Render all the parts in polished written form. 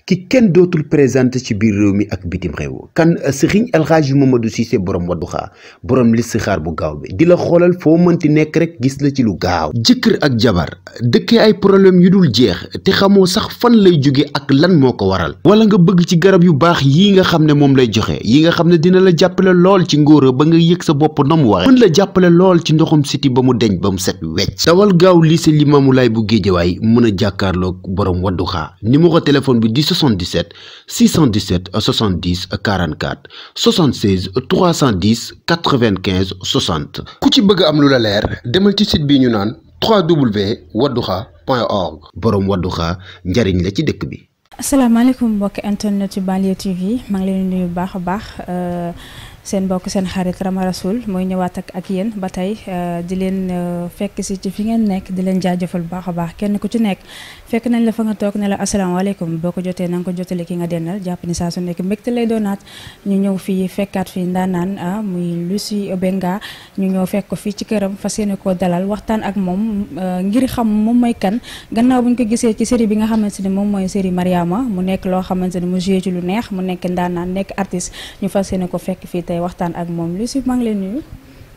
ki kenn dootul présenté ci biir réew mi ak bitim réew kan Serigne El Hadji Mamadou Cissé borom Wadduha borom listixaar bu gaaw bi di la xoolal foo mënti nekk rek gis la ci lu gaaw. jëkkër ak jabar dëkkee ay problème yu dul jeex te xamoo sax fan lay jóge ak lan moo ko waral. wala nga bëgg ci garab yu baax yii nga xam ne moom lay joxe yi nga xam ne dina la jàppale lool ci ngóora ba nga yëg sa bopp na mu waxe mën la jàppale lool ci ndoxum siti ba mu deñ ba mu set wecc. dawal gaaw lycée Limamoulaye bu Géejawaay mën a jàkkaarloog borom Wadduha numéro téléphone bi di 77 617 70 44 76 310 95 60. ku ci bëgg am lu la leer demal ci site bi ñu naan www.wadduha.org. borom Wadduha njariñ la ci dëkk bi. asalaamaaleykum mbokki internet yu Banlieue TV maa ngi leen di nuyu bu baax a baax seen mbokk seen xarit Rama Rasoul mooy ñëwaat ak yéen ba tey di leen fekk si ci fi ngeen nekk di leen jaajëfal bu baax a baax kenn ku ci nekk fekk nañ la fa nga toog ne la asalaamaaleykum boo ko jotee na nga ko jotale ki nga dennal jàpp ni saa su nekk mbégte lay doonaat ñu ñëw fii fekkaat fii ndaanaan muy Lucie Obenga ñu ñëw fekk ko fii ci këram fas yéene koo dalal waxtaan ak moom ngir xam moom mooy kan gannaaw bu ñu ko gisee ci série bi nga xamante ni moom mooy série Mariama mu nekk loo xamante ni mu joué ci lu neex mu nekk ndaanaan nekk artiste ñu fas yéene ko fekk fii tey waxtaan ak moom Lucie maa ngi lay nuyu.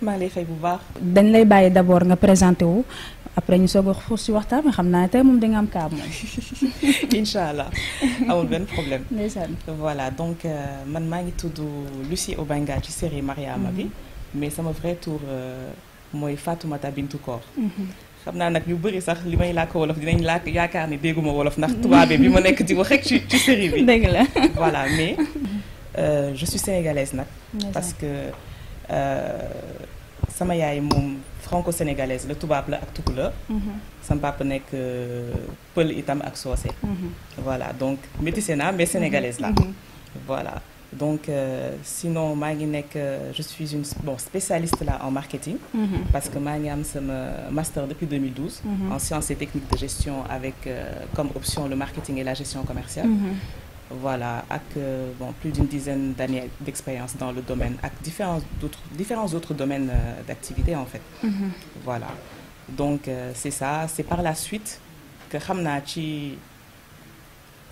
maa ngi lay fay bu baax. dañ lay bàyyi d'abord nga présenté wu après ñu soog a xuus si waxtaan bi xam naa ne tey moom da nga am kaa moom. incha allah amul benn problème. ndeysaan. voilà donc man maa ngi tudd Lucie Obenga ci série Mariama bi mais sama vrai tour mooy Fatoumata Bintou Kor. xam naa nag ñu bëri sax li may làkk wolof dinañ làkk yaakaar ni dégguma wolof ndax tubaabe bi ma nekk di wax rek ci série bi. dëgg la. voilà mais je suis sénégalaise nag. parce que sama yaay moom franco-sénégalaise la tubaab la ak tukulóor. sama papa nekk pël itam ak soose. voilà donc métissé naa mais sénégalaise la. voilà donc sinon maa ngi nekk je suis une spécialiste là en marketing. parce que maa ngi am sama master depuis 2012. en sciences et techniques de gestion avec comme option le marketing et la gestion commerciale. voilà ak plus d'une dizaine d'années d'expérience dans le domaine ak différents autres domaines d'activité en fait. voilà donc c'est ça c'est par la suite que xam naa ci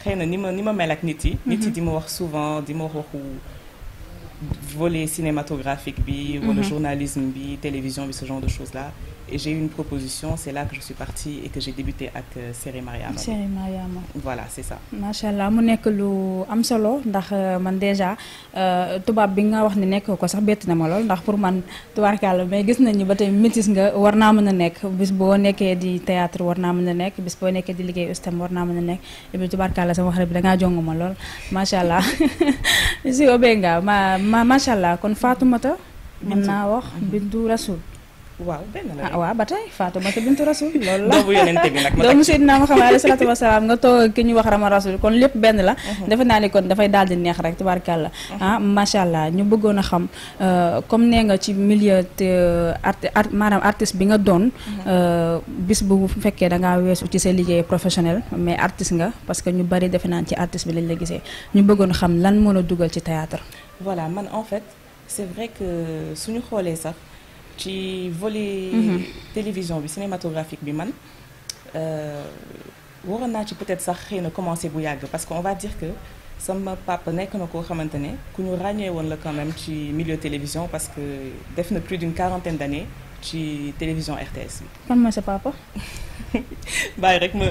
xëy na ni ma mel ak nit yi. nit yi di ma wax souvent di ma wax waxu volet cinématographique bi wala journalisme bi télévision bi ce genre de choses là et j'ai eu une proposition c'est là que je suis partie et que j'ai débuté ak série Mariama. série Mariama. voilà c'est ça. macha allah mu nekk lu am solo ndax man déjà tubaab bi nga wax ni nekk ko sax bett na ma lool ndax pour man tubaarkàlla mais gis nañu ba tey métis nga war naa mën a nekk bis boo nekkee di théâtre war naa mën a nekk bis boo nekkee di liggéey ustam war naa mën a nekk et puis tubaarkàlla sama xarit bi da ngaa jong ma lool macha allah Lucie Obenga macha allah kon Fatoumata. mën naa wax Bintou Rasoul. waaw benn la waaw ba tey Fatoumata Bintou Rasoul loolu la doomu yonente bi nag doomu Seydina Muhammad alayhi salaatu wa salaam nga toog ki ñuy wax Rama Rasoul kon lépp benn la. defe naa ni kon dafay daal di neex rek tubaarkàlla. macha allah ñu bëggoon a xam comme nee nga ci milieu maanaam artiste bi nga doon. bis bu fekkee da ngaa weesu ci sa liggéey professionnel mais artiste nga parce que ñu bari defe naa ci artiste bi lañ la gisee ñu bëggoon a xam lan moo la dugal ci théâtre. voilà man en fait c'est vrai que suñu xoolee sax. ci volet télévision bi cinématographique bi man waroon naa ci peut-être sax xëy na commencer bu yàgg parce que on va dire que sama papa nekk na koo xamante ne ku ñu ràññee woon la quand même ci milieu télévision parce que def na plus d'une quarantaine d'années ci télévision RTS bi. kan mooy sa papa. bàyyi rek ma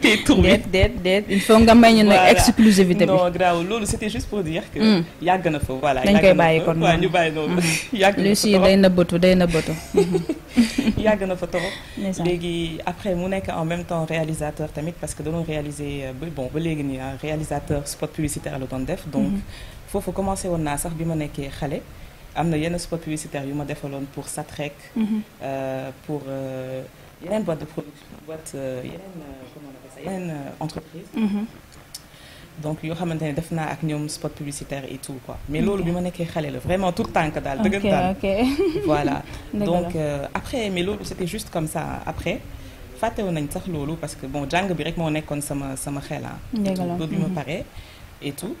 tey tur bi déet il faut nga may ñu ne exclusivité bi. non grave loolu c'était juste pour dire que. yàgg na fa voilà. dañ koy bàyyi kon waaw ñu bàyyi noonu. yàgg na fa Lucie day nëbbatu yàgg na fa trop. léegi après mu nekk en même temps réalisateur tamit parce que dañoo réaliser ba léegi nii réalisateur spot publicitaire la doon def. donc foofu commencé woon naa sax bi ma nekkee xale. am na yenn spot publicitaire yu ma defaloon pour Satrec. pour yeneen boîte de production yeneen entreprise. donc yoo xamante ne def naa ak ñoom spot publicitaire et tout quoi mais loolu bi ma nekkee xale la vraiment tout tànk daal dëggantaan. voilà donc après mais loolu c'était juste comme ça après fàttewoon nañ sax loolu parce que bon jàng bi rek moo nekkoon sama xel loolu bi ma paree et tout.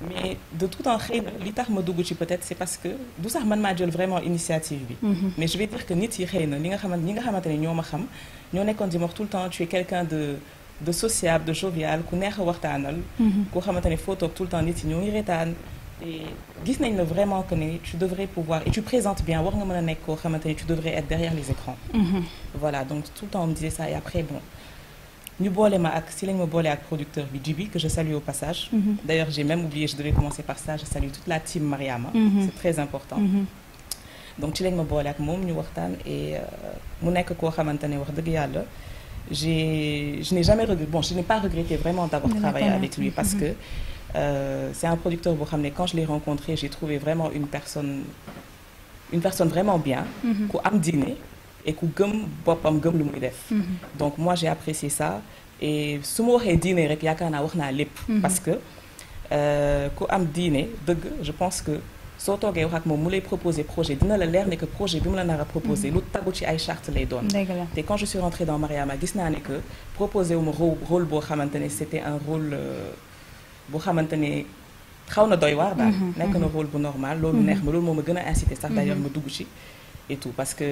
mais de tout temps xëy na li tax ma dugg ci peut-être c'est parce que du sax man maa jël vraiment initiative bi. mais je vais dire que nit yi xëy na ñi nga xamante ne ñoo ma xam ñoo nekkoon di ma wax tout le temps tu es quelqu'un de sociable de jovial ku neex a waxtaanal. koo xamante ne foo toog tout le temps nit yi ñoo ngi reetaan. et gis nañ la vraiment que ne tu devrais pouvoir et tu présentes bien war nga mën a nekk koo xamante ne tu devrais être derrière les écrans. Voilà donc tout le temps on me disait ça et après bon. ñu boole ma ak si lañ ma boole ak producteur bi Djibi que je salue au passage. D'ailleurs j'ai même oublié je devais commencer par ça je salue toute la team Mariama. C'est très important. Donc ci lañ ma boole ak moom ñu waxtaan et mu nekk koo xamante ne wax dëgg yàlla je n'ai jamais regretté bon je n'ai pas regretté vraiment d'avoir travaillé avec lui parce que c'est un producteur boo xam ne quand je l'ai rencontré j'ai trouvé vraiment une personne vraiment bien. ku am diine. et ku gëm boppam gëm lu muy def. Donc moi j'ai apprécié ça et su ma waxee diine rek yaakaar naa wax naa lépp. parce que ku am diine dëgg je pense que soo toogee wax ak moom mu lay proposer projet dina la leer ne que projet bi mu la nar a proposer lu taggu ci ay charte lay doon. te quand je suis rentrée dans Mariama gis naa ne que proposer wu ma rôle boo xamante ne c'était un rôle boo xamante ne xaw na doy waar daal. nekk na rôle bu normal loolu neex ma loolu moo ma gën a incité sax d'ailleurs ma dugg ci. et tout parce que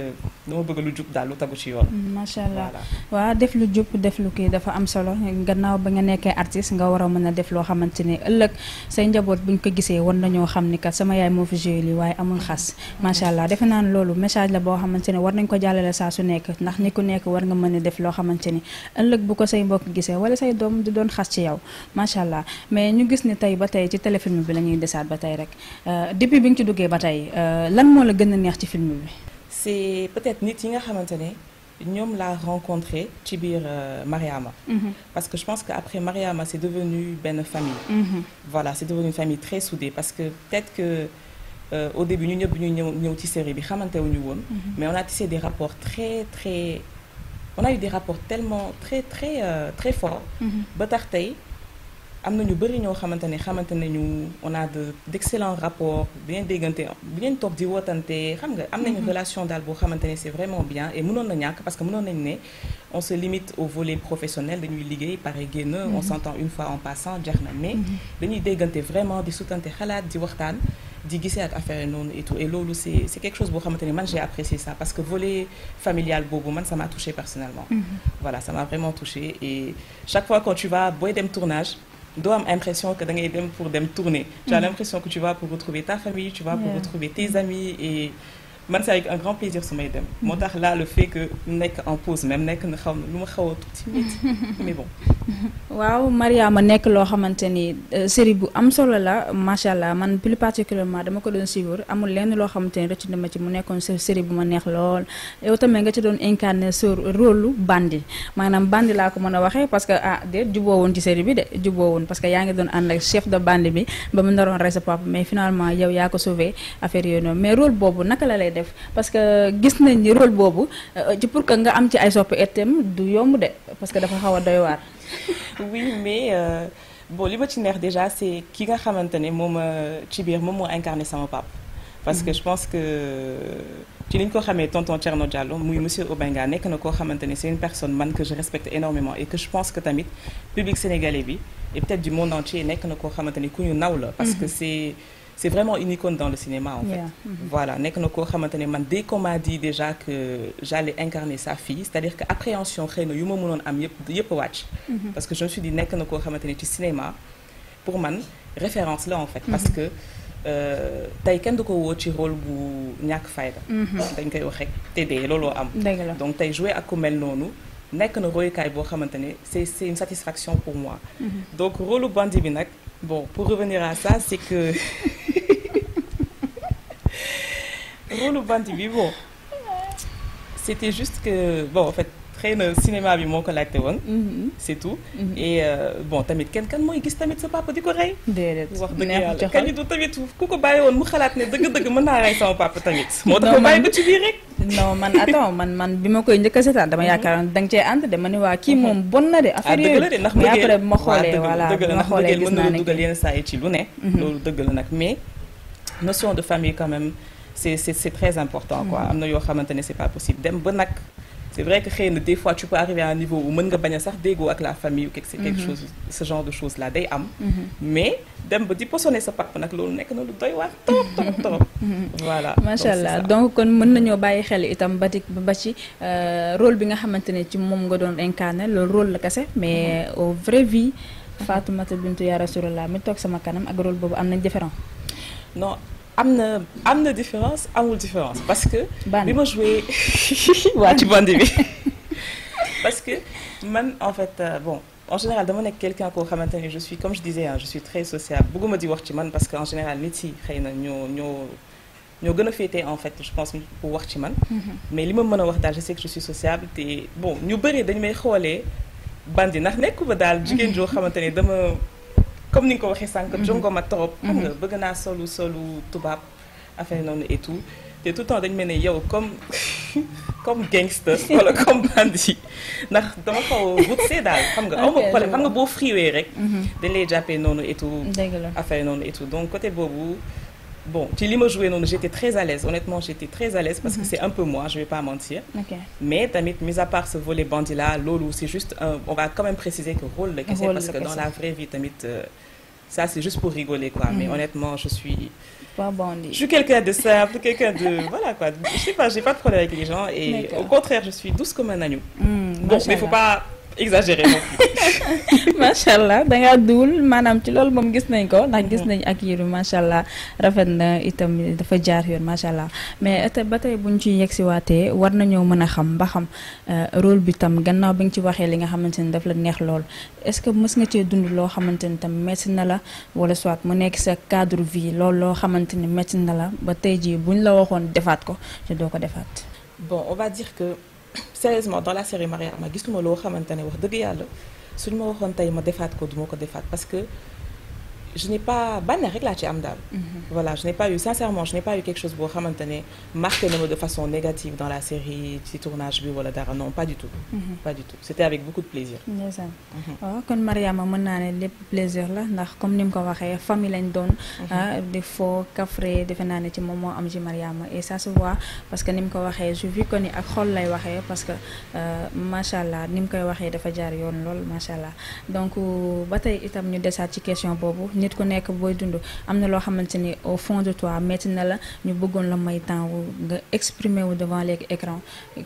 dama bëgg lu jub daal lu tagu ci yoon. macha allah waaw def lu jub def lu kii dafa am solo gannaaw ba nga nekkee artiste nga war a mën a def loo xamante ne ëllëg say njaboot buñ ko gisee war nañoo xam ni kat sama yaay moo fi joué lii waaye amul xas. macha allah defe naa ne loolu message la boo xamante ne war nañ ko jàllale saa su nekk ndax ni ku nekk war nga mën a def loo xamante ni ëllëg bu ko say mbokk gisee wala say doom di doon xas ci yow macha allah mais ñu gis ni tey ba tey ci téléfilm bi la ñuy desaat ba tey rek depuis bi nga ci duggee ba tey lan moo la gën a neex ci film bi. C'est peut-être nit yi nga xamante ne ñoom laa rencontré ci biir Mariama. Parce que je pense que après Mariama c'est devenu benn famille. Voilà c'est devenu une famille très soudée parce que peut-être que au début ñu ñëpp ñu ñëw ci série bi xamante wuñu woon. mais on a tissé des rapports on a eu des rapports tellement très forts. ba tax tey am na ñu bëri ñoo xamante nañu on a d'excellents rapports bien déggante bien toog di wootante xam nga am nañu relation daal boo xamante ne c'est vraiment bien et mënoon na ñàkk parce que mënoon nañu ne on se limite au volet professionnel dañuy liggéey pare génn on s'entend une fois en passant jeex na mais dañuy déggante vraiment di sutante xalaat di waxtaan di gisee ak affaire noonu et tout et loolu c'est quelque chose boo xamante ne man j'ai apprécié ça parce que volet familial boobu man ça m'a touché personnellement voilà ça m'a vraiment touché et chaque fois quand tu vas booy dem tournage doo am impression que da ngay dem pour dem tourner. Tu as l'impression que tu vas pour retrouver ta famille, tu vas pour retrouver tes amis et man c'est avec un grand plaisir su may dem. moo tax là le fait que nekk en pause même nekk na xaw lu ma xaw a tuuti mais bon. waaw Mariama nekk loo xamante ni série bu am solo la macha allah man plus particulièrement dama ko doon suivre amul lenn loo xamante ni rëcc na ma ci mu nekkoon série bu ma neex lool yow tamit nga ci doon incarner sur rôle bandi maanaam bandi laa ko mën a waxee parce que juboo woon ci série bi de juboo woon parce que yaa ngi doon ànd ak chef de bande bi ba mu naroon rey sa papa mais finalement yow yaa ko sauvé affaire yooyu noonu mais rôle boobu naka la lay def parce que gis nañ ni rôle boobu ci pour que nga am ci ay soppi itam du yomb de parce que dafa xaw a doy waar. Oui mais bon li ma ci neex déjà c'est ki nga xamante ne moom ci biir moom moo incarné sama papa. parce que je pense que ci ni ñu ko xamee tonton Thierno Diallo muy monsieur Obenga nekk na koo xamante ne c'est une personne man que je respecte énormément et que je pense que tamit public sénégalais bi et peut-être du monde entier nekk na koo xamante ne ku ñu naw la. parce que c'est vraiment une icône dans le cinéma en fait. Voilà nekk na koo xamante ne man dès qu'on m'a dit déjà que j'allais incarner sa fille c'est-à-dire que appréhension xëy na yu ma mënoon am yëpp a wàcc. parce que je me suis dit nekk na koo xamante ne ci cinéma pour man référence la en fait. parce que tey kenn du ko woo ci rôle bu ñàkk fayda. dañ koy wax rek te dee looloo am. donc tey jouer ak ku mel noonu nekk na royukaay boo xamante ne c'est une satisfaction pour moi. donc rôle bandi bi nag bon pour revenir à ça c'est que rôle bandi bi bon c'était juste que bon en fait xëy na cinéma bi moo ko laajte woon. c'est tout. et bon tamit kan mooy gis tamit sa papa di ko rey. déedéet wax dëgg yàlla kañ du tamit ku ko bàyyi woon mu xalaat ne dëgg-dëgg mën naa rey sama papa tamit. moo tax ma bàyyi ko ci biir rek. non man attends man bi ma koy njëkk a seetaan dama yaakaar da nga cee ànd de ma ne waa kii moom bon na de. affaire yooyu dëgg la de ndax mais après bi ma xoolee voilà dëgg la bi ma ndax xoolee gis mën naa na ne dugal yenn saa yi ci lu ne. loolu dëgg la nag mais notion de famille quand même c'est très important quoi. am na yoo xamante ne c'est pas possible dem ba nag c'est vrai que xëy na des fois tu peux arriver à un niveau où mën nga bañ a sax déggoo ak la famille ou quelque chose ce genre de choses là day am mais dem ba di posone sa papa nag loolu nekk na lu doy waar trop voilà macha allah donc kon mën nañoo bàyyi xel itam ba ci rôle bi nga xamante ne ci moom nga doon incarné loolu rôle la kese mais au vraie vie Fatoumata Bintou Ya Rasulullah mi toog sama kanam ak rôle boobu am nañ différent non am na différence amul différence parce que bi ma joué waa ci bandi bi parce que man en fait bon en général dama nekk quelqu'un koo xamante ne je suis comme je disais je suis très sociable bëgguma di wax ci man parce que en général nit yi xëy na ñoo gën a féetee en fait je pense pour wax ci man mais li ma mën a wax daal je sais que je suis sociable te bon ñu bëri dañu may xoolee bandi ndax nekkuma daal jigéen joo xamante ne dama comme ni nga ko waxee sànq jongoma trop xam nga bëgg naa solu tubaab affaire noonu et tout te tout le temps dañu mel ne yow comme gangster wala comme bandit ndax dama xaw a wut daal xam nga awma problème xam nga boo friwee rek dañ lay jàppee noonu et tout affaire noonu et tout donc côté boobu bon ci li ma joué noonu j'étais très à l'aise honnêtement j'étais très à l'aise parce que c'est un peu moi je vais pas mentir mais tamit mis à part ce volet bandit là loolu c'est juste on va quand même préciser que rôle la kese parce que dans la vraie vie tamit ça c'est juste pour rigoler quoi mais honnêtement je suis pas bandit. Je suis quelqu'un de simple, quelqu'un de voilà quoi. Je sais pas, j'ai pas de problème avec les gens et au contraire, je suis douce comme un agneau. Bon, mais faut pas exagérer non plus. macha allah dangaa duwul maanaam ci loolu moom gis nañ ko ndax gis nañ ak Yiru macha allah rafet na itam dafa jaar yoon macha allah mais ba tey buñ ci yegsiwaatee war nañoo mën a xam ba xam rôle bi tam gannaaw bi nga ci waxee li nga xamante ni daf la neex lool est-ce que mës nga cee dund loo xamante ni tam metti na la wala soit mu nekk sa cadre vie loolu loo xamante ni metti na la ba tey jii buñ la waxoon defaat ko te doo ko defaat. Bon, on va dire que sérieusement dans la série Mariama gisuma loo xamante ne wax dëgg yàlla suñu ma waxoon tey ma defaat ko du ma ko defaat parce que je n'ai pas bànneex rek laa ci am daal. Voilà je n'ai pas eu sincèrement je n'ai pas eu quelque chose boo xamante ne marqué na ma de façon négative dans la série ci tournage bi wala dara non pas du tout. Pas du tout c'était avec beaucoup de plaisir. ndeysaan waaw kon Mariama mën naa ne lépp plaisir la ndax comme ni mu ko waxee famille lañ doon. di foo kafre defe naa ne ci moom moo am ci Mariama et ça se voit parce que ni mu ko waxee je vis que ni ak xol lay waxee parce que macha allah ni mu koy waxee dafa jaar yoon lool macha allah donc ba tey itam ñu desaat ci question boobu. nit ku nekk booy dund am na loo xamante ni au fond de toi metti na la ñu bëggoon la may temps wu nga exprimer wu devant l'écran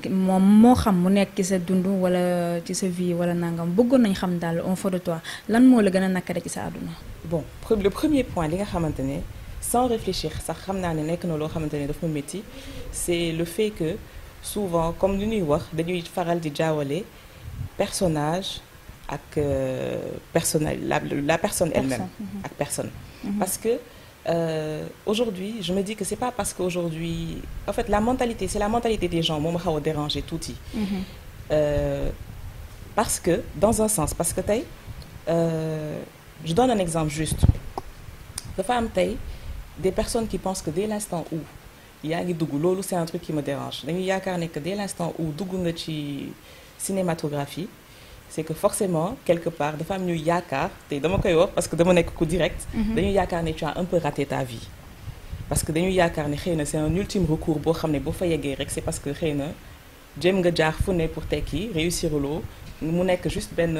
moom moo xam mu nekk ci sa dund wala ci sa vie wala nangam bëggoon nañ xam daal au fond de toi lan moo la gën a nakare ci sa àdduna. Bon le premier point li nga xamante ne sans réfléchir sax xam naa ne nekk na loo xamante ne dafa métti c'est le fait que souvent comme li ñuy wax dañuy faral di jaawale personnage ak la personne elle-même ak personne parce que aujourd'hui je me dis que c'est pas parce qu'aujourd'hui en fait la mentalité c'est la mentalité des gens moo ma xaw a déranger tuuti parce que dans un sens parce que tey je donne un exemple juste dafa am tey des personnes qui pensent que dès l'instant où yaa ngi dugg loolu c'est un truc qui me dérange dañuy yaakaar ne que dès l'instant où dugg nga ci cinématographie c'est que forcément quelque part dafa am ñuy yaakaar te dama koy wax parce que dama nekk ku direct dañuy yaakaar ne tu as un peu raté ta vie parce que dañuy yaakaar ne xëy na c'est un ultime recours boo xam ne boo fa yeggee rek c'est parce que xëy na jéem nga jaar fu ne pour tekki réussir loo mu nekk juste benn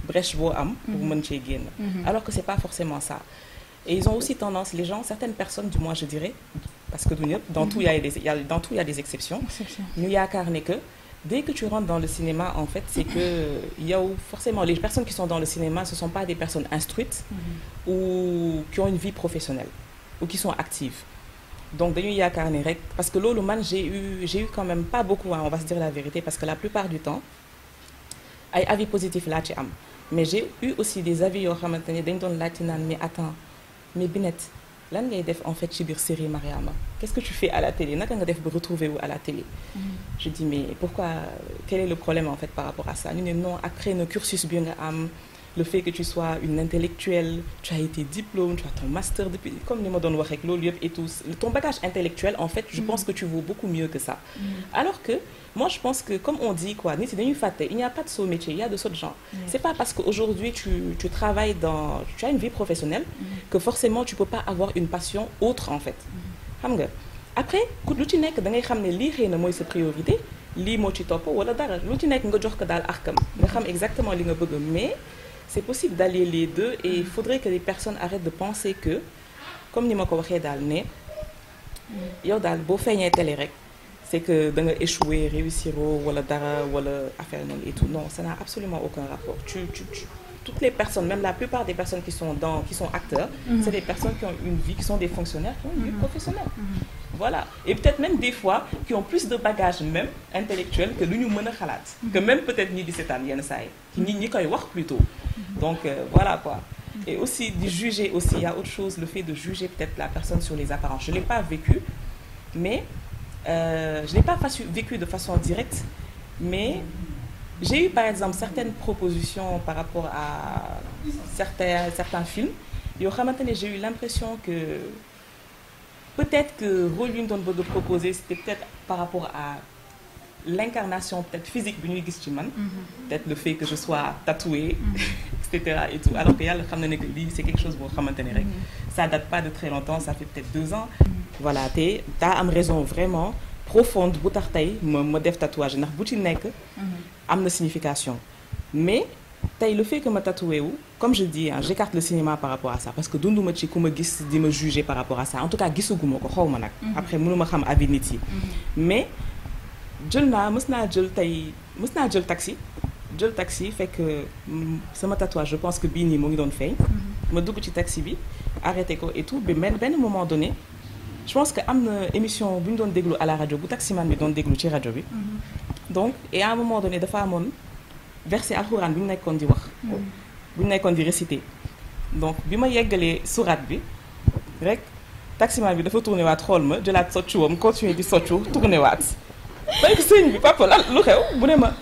brèche boo am pour mën cee génn alors que c'est pas forcément ça et ils ont aussi tendance les gens certaines personnes du moins je dirais parce que du ñëpp dans tout il y a des exceptions ñu yaakaar ne que dès que tu rentres dans le cinéma en fait c'est que yow forcément les personnes qui sont dans le cinéma ce sont pas des personnes instruites ou qui ont une vie professionnelle ou qui sont actives donc dañuy yaakaar ne rek parce que loolu man j'ai eu quand même pas beaucoup on va se dire la vérité parce que la plupart du temps ay avis positifs laa ci am mais j'ai eu aussi des avis yoo xamante ne dañ doon laajte naan mais attends mais Binette lan ngay def en fait ci biir série Mariama qu'est-ce que tu fais à la télé naka nga def ba retrouver wu à la télé je dis mais pourquoi quel est le problème en fait par rapport à ça ñu ne non ak xëy na cursus bi nga am le fait que tu sois une intellectuelle tu as été diplôme tu as ton master depuis comme ni ma doon wax rek loolu yëpp et tout ton bagage intellectuel en fait je pense que tu vaux beaucoup mieux que ça alors que moi je pense que comme on dit quoi nit yi dañuy fàtte il n'y a pas de sot métier il y a de sot gens c'est pas parce que aujourd'hui tu travailles dans tu as une vie professionnelle que forcément tu peux pas avoir une passion autre en fait xam nga après lu ci nekk da ngay xam ne lii xëy na mooy sa priorité lii moo ci topp wala dara lu ci nekk nga jox ko daal akam nga xam exactement li nga bëgg mais c'est possible d'allier les deux et il faudrait que les personnes arrêtent de penser que comme ni ma ko waxee daal ne yow daal boo feeñee télé rek c'est que da nga échouer réussir wala dara wala affaire noonu et tout non ça n'a absolument aucun rapport toutes les personnes même la plupart des personnes qui sont acteurs c'est des personnes qui ont une vie qui sont des fonctionnaires qui ont une vie professionnelle voilà et peut-être même des fois qui ont plus de bagages même intellectuels que lu ñu mën a xalaat que même peut-être ñi di seetaan yenn saa yi ñi koy wax plutôt donc voilà quoi et aussi de juger aussi il y a autre chose le fait de juger peut-être la personne sur les apparences je l'ai pas vécu mais je l'ai pas vécu de façon directe mais j'ai eu par exemple certaines propositions par rapport à certains films yoo xamante ne j'ai eu l'impression que peut-être que rôle yu ñu doon bëgg a proposer c'était peut-être par rapport à l'incarnation peut-être physique bi ñuy gis ci man peut-être le fait que je sois tatouée etc et tout alors que yàlla xam na ne que lii c'est quelque chose boo xamante ne rek ça date pas de très longtemps ça fait peut-être 2 ans voilà te daa am raison vraiment profonde bu tax tey ma def tatouage ndax bu ci nekk am na signification mais tey le fait que ma tatoué wu comme je dis hein, j'écarte le cinéma par rapport à ça parce que dunduma ci ku ma gis di ma juger par rapport à ça en tout cas gisuguma ko xaw ma nag après mënuma xam avis nit yi mais mës naa jël taxi fekk sama tatouage je pense que bii nii mu ngi doon feeñ ma dugg ci taxi bi arrêté ko et tout mais benn moment donné je pense que am na émission bu ñu doon déglu à la rajo bu taximan bi doon déglu ci rajo bi donc et à un moment donné dafa amoon verset alxuraan bi mu nekkoon di wax bu ñu nekkoon di réciter donc bi ma yeggalee surat bi rek taximan bi dafa tourné waat xool ma jëlaat soccuwam continuer di soccu tourné waat bay ko sëñ bi papa lan lu xew mu ne ma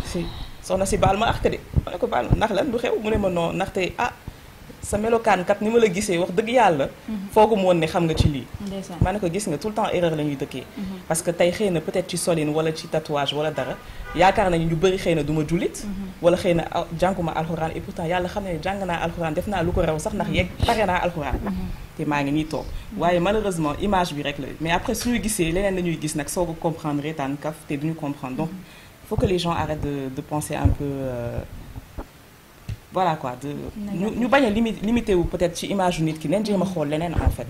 si soxna si baal ma ak de ma ne ko baal ma ndax lan lu xew mu ne ma non ndaxte sa melokaan kat ni ma la gisee wax dëgg yàlla foogu mu woon ne xam nga ci lii ma ne ko gis nga tout le temps erreur la ñuy dëkkee parce que tey xëy na peut-être ci solin wala ci tatouage wala dara yaakaar nañu ñu bëri xëy na du ma jullit wala xëy na jànguma alxuraan et pourtant yàlla xam ne jàng naa alxuraan def naa lu ko raw sax ndax pare naa alxuraan te maa ngi nii toog waaye malheureusement image bi rek la mais après suñu gisee leneen la ñuy gis nag soo ko comprendre reetaan kaf te duñu comprendre donc il faut que les gens arrêtent de penser un peu voilà quoi ñu bañ a limité wu peut-être ci image yu nit ki neen jéem a xool leneen en fait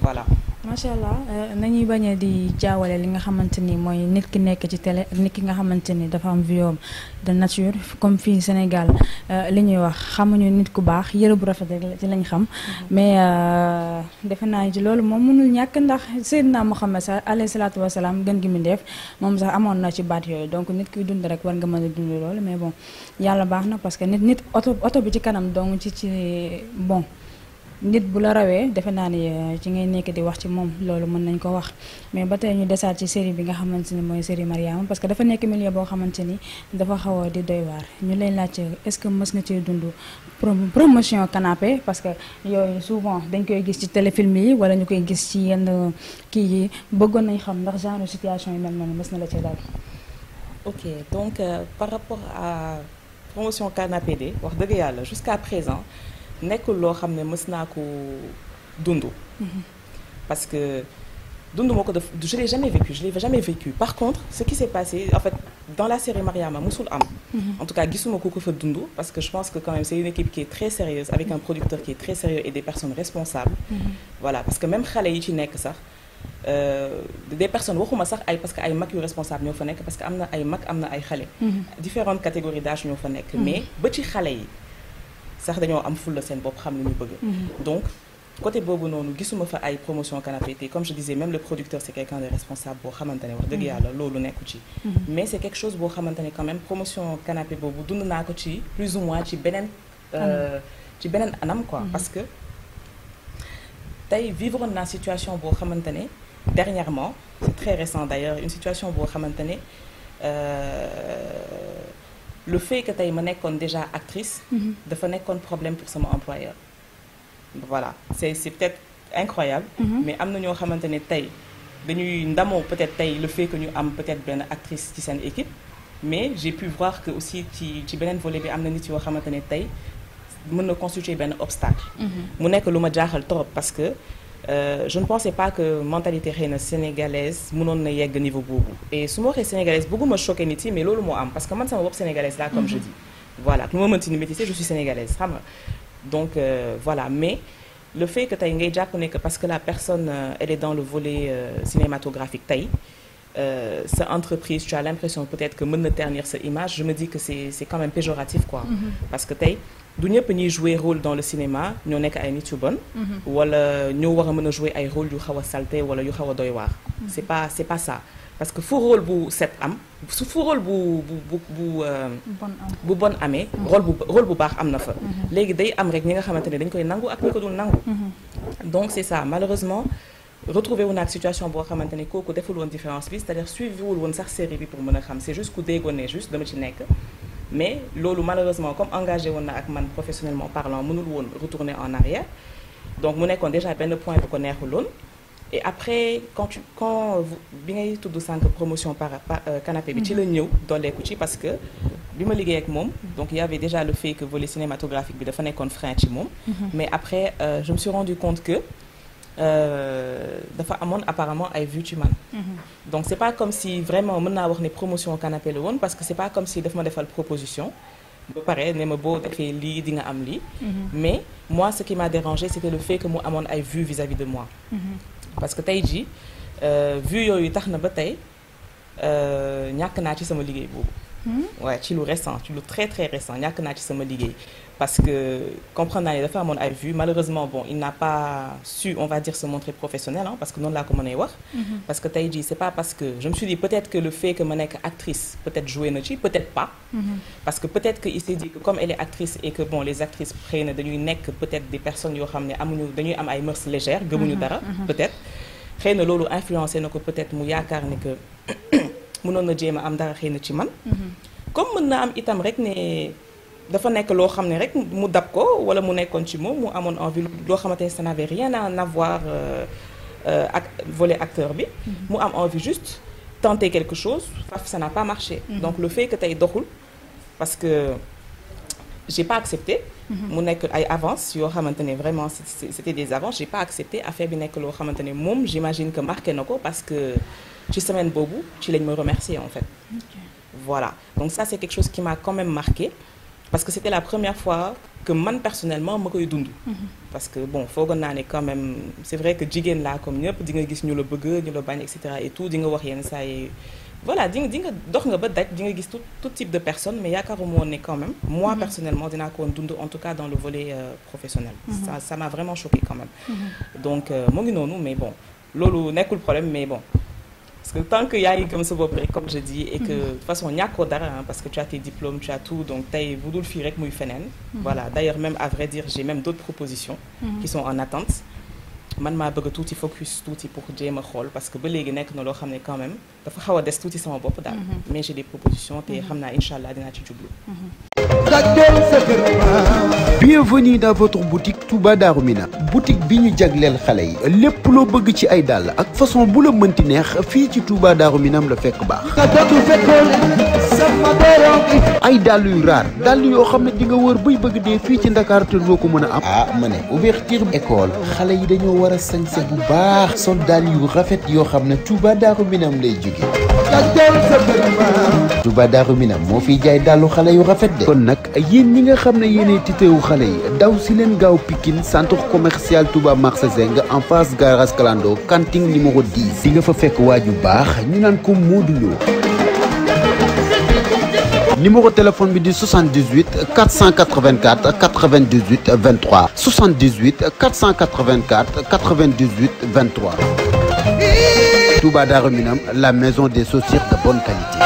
voilà macha allah nañuy bañ a di jaawale li nga xamante ni mooy nit ki nekk ci télé ak nit ki nga xamante ni dafa am vie de nature comme fii Sénégal li ñuy wax xamuñu nit ku baax yëre bu rafet rek ci lañ xam mais defe naa ci loolu moom mënul ñàkk ndax Seydina Muhammad sax alayhi salaatu wasalaam gën gi mu def moom sax amoon na ci baat yooyu donc nit kuy dund rek war nga mën a dund loolu mais bon yàlla baax na parce que nit oto bi ci kanam donc ci bon nit bu la rawee defe naa ni ci ngay nekk di wax ci moom loolu mën nañ ko wax mais ba tey ñu desaat ci série bi nga xamante ni mooy série Mariama parce que dafa nekk milieu boo xamante ni dafa xaw a di doy waar ñu lay laaj est-ce que mës nga cee dund promotion canapé parce que yooyu souvent dañ koy gis ci téléfilm yi wala ñu koy gis ci yenn kii yi bëggoon nañ xam ndax genre situation yi mel noonu mës na la cee dal. ok donc par rapport à promotion canapé de wax dëgg yàlla jusqu'à présent nekkul loo xam ne mës naa ko dund parce que dund moo ko def je l'ai jamais vécu par contre ce qui s'est passé en fait dans la série Mariama musul am en tout cas gisuma ko fa dund parce que je pense que quand même c'est une équipe qui est très sérieuse avec un producteur qui est très sérieux et des personnes responsables voilà parce que même xale yi ci nekk sax des personnes waxuma sax parce que ay mag yu responsable ñoo fa nekk parce que am na ay mag am na ay xale différentes catégories d'âge ñoo fa nekk mais ba ci xale yi sax dañoo am fulla seen bopp xam lu ñu bëgg donc côté boobu noonu gisuma fa ay promotion canapé te comme je disais même le producteur c'est quelqu'un de responsable boo xamante ne wax dëgg yàlla loolu nekku ci mais c'est quelque chose boo xamante ne quand même promotion canapé boobu dund naa ko ci plus ou moins ci beneen anam quoi parce que tey vivre naa situation boo xamante ne dernièrement c'est très récent d'ailleurs une situation boo xamante ne le fait que tey ma nekkoon déjà actrice dafa nekkoon problème pour sama employeur voilà c'est peut-être incroyable mais am na ñoo xamante ne tey dañuy ndamoo peut-être tey le fait que ñu am peut-être benn actrice ci seen équipe mais j'ai pu voir que aussi ci beneen volet bi am na nit yoo xamante ne tey mën na constituer benn obstacle mu nekk lu ma jaaxal trop parce que je ne pensais pas que mentalité xëy na sénégalaise mënoon na yegg niveau boobu et su ma waxee sénégalaise bëgguma choquer nit yi mais loolu moo am parce que man sama bopp sénégalaise là comme je dis voilà nu ma mënti ni métissé je suis sénégalaise xam nga donc voilà mais le fait que tey ngay jàpp ne que parce que la personne elle est dans le volet cinématographique tey sa entreprise tu as l'impression peut-être que mën na ternir sa image je me dis que c'est quand même péjoratif quoi parce que tey du ñëpp ñuy jouer rôle dans le cinéma ñoo nekk ay nit yu bon wala ñoo war a mën a jouer ay rôle yu xaw a salté wala yu xaw a doy waar c'est pas ça parce que fu rôle bu set am su fu rôle bu bon amee rôle bu baax am na fa léegi day am rek ñi nga xamante ne dañ koy nangu ak ñi ko dul nangu donc c'est ça malheureusement retrouvé wu naag situation boo xamante ne kooku deful woon différence bi c'est-à-dire suivi wul woon sax série bi pour mën a xam c'est juste ku déggoon juste dama ci nekk mais loolu malheureusement comme engagé woon na ak man professionnellement parlant mënul woon retourner en arrière donc mu nekkoon déjà benn point bu ko neexuloon et après quand bi ngay tudd sànq promotion par canapé bi ci la ñëw dooleeku ci parce que bi ma liggéey ak moom donc il y avait déjà le fait que volet cinématographique bi dafa nekkoon frein ci moom mais après je me suis rendu compte que dafa amoon apparemment ay vues ci man donc c'est pas comme si vraiment mën naa wax ne promotion canapé la woon parce que c'est pas comme si daf ma defal proposition ba pare ne ma boo defee lii di nga am lii mais moi ce qui m'a dérangé c'était le fait que mu amoon ay vues vis-à-vis de moi parce que tey jii vues yooyu tax na ba tey ñàkk naa ci sama liggéey boobu waaye ci lu récent ci lu très très récent ñàkk naa ci sama liggéey parce que comprendre naa ne dafa amoon ay vues malheureusement bon il n'a pas su on va dire se montrer professionnel parce que noonu laa ko mënee wax parce que tey jii c'est pas parce que je me suis dit peut-être que le fait que ma nekk actrice peut-être joué na ci peut-être pas parce que peut-être que il s'est dit que comme elle est actrice et que bon les actrices xëy na dañuy nekk peut-être des personnes yoo xam ne amuñu dañuy am ay mœurs légères gëmuñu dara peut-être xëy na loolu influencé na ko peut-être mu yaakaar ne que mënoon na jéem a am dara xëy na ci man comme mën na am itam rek ne dafa nekk loo xam ne rek mu dab ko wala mu nekkoon ci moom mu amoon envie loo xamante ne ça n'avait rien à voir ak volet acteur bi mu am envie juste tenter quelque chose ça n'a pas marché donc le fait que tey doxul parce que j'ai pas accepté mu nekk ay avances yoo xamante ne vraiment c'était des avances j'ai pas accepté affaire bi nekk loo xamante ne moom j'imagine que marqué na ko parce que ci semaine boobu ci lañ ma remercier en fait voilà donc ça c'est quelque chose qui m'a quand même marqué parce que c'était la première fois que man personnellement ma koy dund parce que bon foogoon naa ne quand même c'est vrai que jigéen laa comme ñëpp di nga gis ñu la bëgg ñu la bañ et cetera et tout di nga wax yenn saa yi voilà di nga dox nga ba daj di nga gis tout type de personnes mais yaakaaruma woon ne quand même moi personnellement dinaa ko woon dund en tout cas dans le volet professionnel ça m'a vraiment choqué quand même donc mu ngi noonu mais bon loolu nekkul problème mais bon parce que tant que yaa ngi gëm sa bopp rek comme je dis et que de toute façon ñàkkoo dara parce que tu as tes diplômes tu as tout donc tey bu dul fii rek muy feneen voilà d'ailleurs même à vrai dire j'ai même d'autres propositions qui sont en attente man maa bëgg tuuti focus tuuti pour jéem a xool parce que ba léegi nekk na loo xam ne quand même dafa xaw a des tuuti sama bopp daal mais j'ai des propositions te xam naa incha allah dinaa ci jublu Bienvenue dans votre boutique Touba Darou Minam boutique bi ñu jagleel xale yi lépp loo bëgg ci ay dàll ak façon bu la mënti neex fii ci Touba Darou Minam la fekk baax ay dàll yu raar dàll yoo xam ne di nga wër bay bëgg dee fii ci Ndakaar te doo ko mën a am ma ne ouverture école xale yi dañoo war a sañse bu baax sol dàll yu rafet yoo xam ne Touba Darou Minam lay jóge Touba Darou Minam moo fiy jaay dàllu xale yu rafet de kon nag yéen ñi nga xam ne yéenay titeewu xale yi daw si leen gaaw Pikine centre commercial Touba marché Zeng en face garage Kalando kanting numéro 10 di nga fa fekk waaju baax ñu naan ko Modou Lo numéro téléphone bi di 78 484 98 23 78 484 98 23 Touba Darou Minam la maison des chaussures de bonne qualité.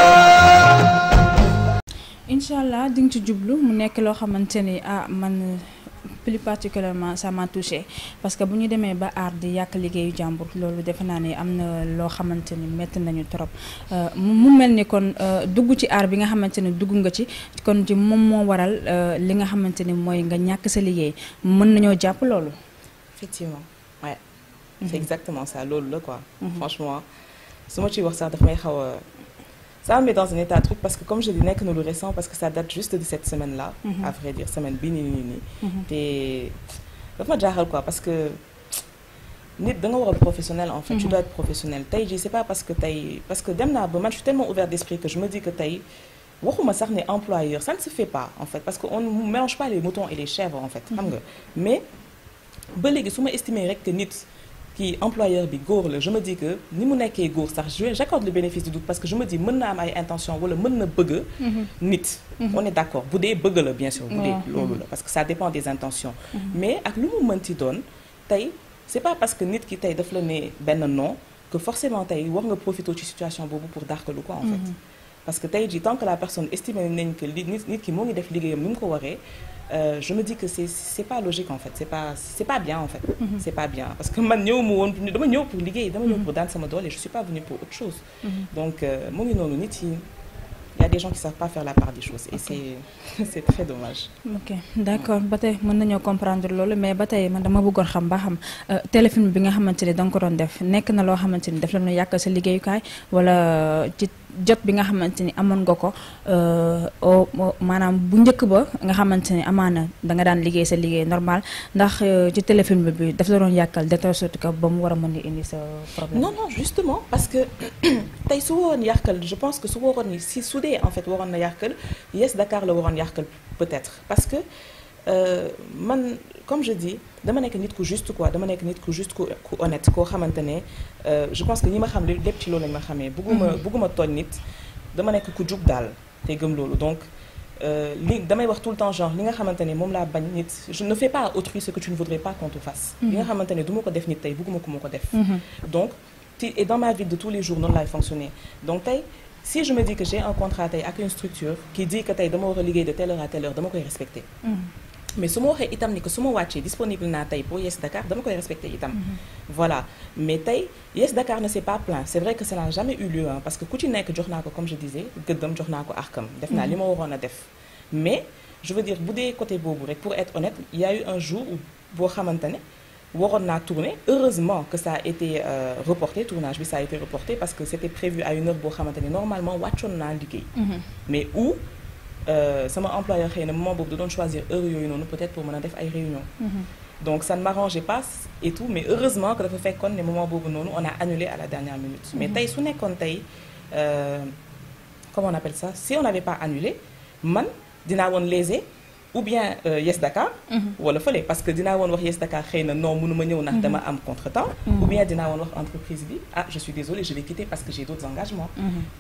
incha allah di nga ci jublu mu nekk loo xamante ni man plus particulièrement ça m'a touché parce que bu ñu demee ba aar di yàq liggéeyu jàmbur loolu defe naa ne am na loo xamante ni métti nañu trop mu mel ni kon dugg ci aar bi nga xamante ni dugg nga ci kon ci moom moo waral li nga xamante ni mooy nga ñàkk sa liggéey mën nañoo jàpp loolu. effectivement ouais. C'est exactement ça loolu la quoi. Franchement su ma ciy wax sax daf may xaw a ça me met dans un état de truc parce que comme je dis nekk na lu récent parce que ça date juste de cette semaine là. À vrai dire semaine bii nii te daf ma jaaxal quoi parce que nit da nga war a professionnel en fait. Tu dois être professionnel tey jii c'est pas parce que dem naa ba man je suis tellement ouvert d'esprit que je me dis que tey waxuma sax ne employeur ça ne se fait pas en fait parce que on ne mélange pas les moutons et les chèvres en fait. xam nga mais ba léegi su ma estimer rek que nit kii employeur bi góor la je me dis que ni mu nekkee góor sax j'accorde le bénéfice du doute parce que je me dis mën na am ay intention wala mën na bëgg nit on est d'accord bu dee bëgg la bien sûr bu dee loolu la parce que ça dépend des intentions mais ak lu mu mënti doon tey c'est pas parce que nit ki tey daf la ne benn non que forcément tey war nga profiter ci situation boobu pour dàqalu ko en fait parce que tey jii tant que la personne estime nañ que nit ki moo ngi def liggéeyam ni mu ko waree je me dis que c'est pas logique en fait c'est pas bien en fait c'est pas bien parce que man ñëw mu woon dama ñëw pour liggéey dama ñëw pour daan sama doole je suis pas venue pour autre chose donc mu ngi noonu nit yi il y a des gens qui savent pas faire la part des choses et c'est très dommage. ok d'accord ba tey mën nañoo comprendre loolu mais ba tey man dama bëggoon xam ba xam téléfilm bi nga xamante ni da nga ko doon def nekk na loo xamante ni daf la ñu yàq sa liggéeyukaay wala ci jot bi nga xamante ni amoon nga ko maanaam bu njëkk ba nga xamante ni amaana da nga daan liggéey sa liggéey normal ndax ci téléfilm bi daf la doon yàqal de telle sorte que ba mu war a mën a indi sa problème. non justement parce que tey su waroon yàqal je pense que su waroon si su dee en fait waroon na yàqal Yes Dakar la waroon yàqal peut-être parce que man comme je dis dama nekk nit ku juste quoi dama nekk nit ku juste ku honnête koo xamante ne je pense que ñi ma xam lépp ci loolu lañ ma xamee bugguma tooñ nit dama nekk ku jub daal te gëm loolu donc li damay wax tout le temps genre li nga xamante ne moom laa bañ nit je ne fais pas à autrui ce que tu ne voudrais pas qu'on te fasse li nga xamante ne du ma ko def nit tey bugguma ku ma ko def donc et dans ma vie de tous les jours noonu laay fonctionner donc tey si je me dis que j'ai un contrat tey ak une structure qui dit que tey dama war a liggéey de telle heure à telle heure dama koy respecter mais su ma waxee itam ni que su ma wàccee disponible naa tey pour Yes Dakar dama koy respecter itam voilà mais tey Yes Dakar ne s'est pas plaint c'est vrai que ça n'a jamais eu lieu parce que ku ci nekk jox naa ko comme je disais gëddam jox naa ko arkam def naa li ma waroon a def mais je veux dire bu dee côté boobu rek pour être honnête il y a eu un jour boo xamante ne waroon naa tourner heureusement que ça a été reporté tournage bi ça a été reporté parce que c'était prévu à une heure boo xamante ne normalement wàccoon naa liggéey mais où sama employeur xëy na moment boobu da doon choisir heure yooyu noonu peut-être pour mën a def ay réunions donc ça ne m'arrangeait pas et tout mais heureusement que dafa fekkoon ne moment boobu noonu on a annulé à la dernière minute mais tey su nekkoon tey comment on appelle ça si on n'avait pas annulé man dinaa woon lésé ou bien Yes Dakar wala fële parce que dinaa woon wax Yes Dakar xëy na non mënuma ñëw ndax dama am contretemps ou bien dinaa woon wax entreprise bi ah je suis désolée je vais quitter parce que j'ai d'autres engagements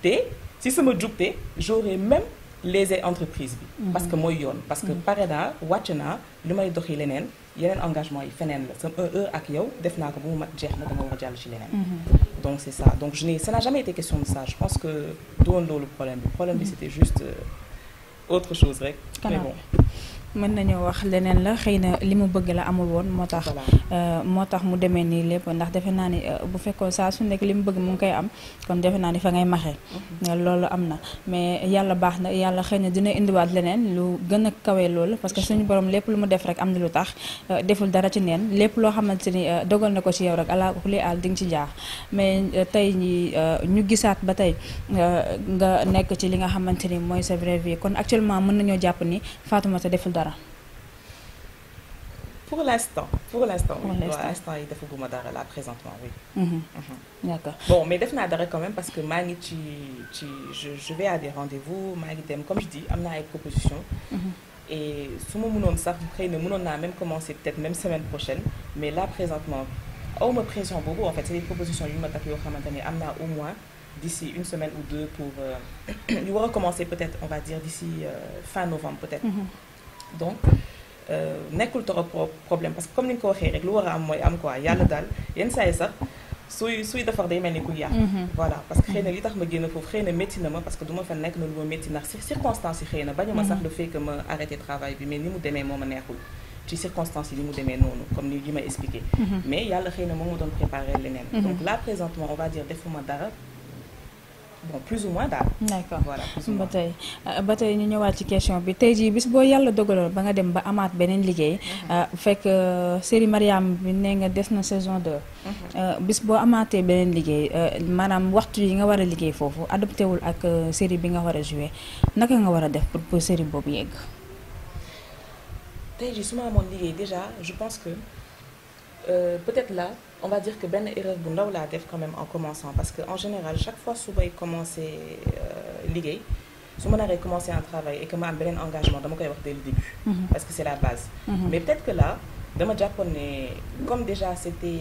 te si sama jugte j'aurais même lésé entreprise bi parce que mooy yoon parce que pare naa wàcc naa li may doxi leneen yeneen engagement yi feneen la sama heure ak yow def naa ko bu mu mat jeex na dama war a jàll ci leneen donc c'est ça donc ça n'a jamais été question de ça je pense que doon loolu problème bi c'était juste autre chose rek mais bon mën nañu wax leneen la xëy na li mu bëgg la amul woon moo tax mu demee nii lépp ndax defe naa ni bu fekkoon saa su nekk li mu bëgg mu ngi koy am kon defe naa ni fa ngay maxee loolu am na mais yàlla baax na yàlla xëy na dina indiwaat leneen lu gën a kawe loolu parce que suñu borom lépp lu mu def rek am na lu tax deful dara ci neen lépp loo xamante ni dogal na ko ci yow rek ala li àll di nga ci jaar mais tey ñu gisaat ba tey nga nekk ci li nga xamante ni mooy sa vraie vie kon actuellement mën nañoo jàpp ni Fatoumata deful dara. Pour l'instant yi defaguma dara là présentement oui. D'accord. Bon mais def naa dara quand même parce que maa ngi ci je vais à des rendez-vous maa ngi dem comme je dis am naa ay propositions. Et su ma mënoon sax xëy na mënoon naa même commencer peut-être même semaine prochaine mais là présentement awma pression boobu en fait c'est des propositions yu ma takk yoo xamante ne am naa au moins d'ici une semaine ou deux pour ñu war a commencer peut-être on va dire d'ici fin novembre peut-être. Donc nekkul trop problème parce que comme ni nga ko waxee rek lu war a am mooy am quoi yàlla daal yenn saa yi sax suy defar day mel ni kuy yàq. Voilà parce que xëy na li tax ma génn foofu xëy na métti na ma parce que du ma fa nekk na lu ma métti ndax circonstances yi xëy na bañu ma sax le fait que ma arrêté travail bi mais ni mu demee moo ma neexul ci circonstances yi ni mu demee noonu comme ni ma expliqué. Mais yàlla xëy na moom mu doon préparer leneen. Donc là présentement on va dire defuma dara. Bon plus ou moins daal. D'accord voilà plus ou moins. ba tey ñu ñëwaat ci question bi tey jii bis boo yàlla dogaloon ba nga dem ba amaat beneen liggéey. fekk série Mariam bi nee nga des na saison 2. bis boo amaatee beneen liggéey maanaam waxtu yi nga war a liggéey foofu adopté wul ak série bi nga war a jouer naka nga war a def pour série boobu yegg. tey jii su ma amoon liggéey déjà je pense que peut-être là on va dire que benn erreur bu ndaw laa def quand même en commençant parce que en général chaque fois su may commencer liggéey su ma naree commencer un travail et que ma am beneen engagement dama koy wax dès le début. Parce que c'est la base. Mais peut-être que là dama jàppoon ne comme déjà c'était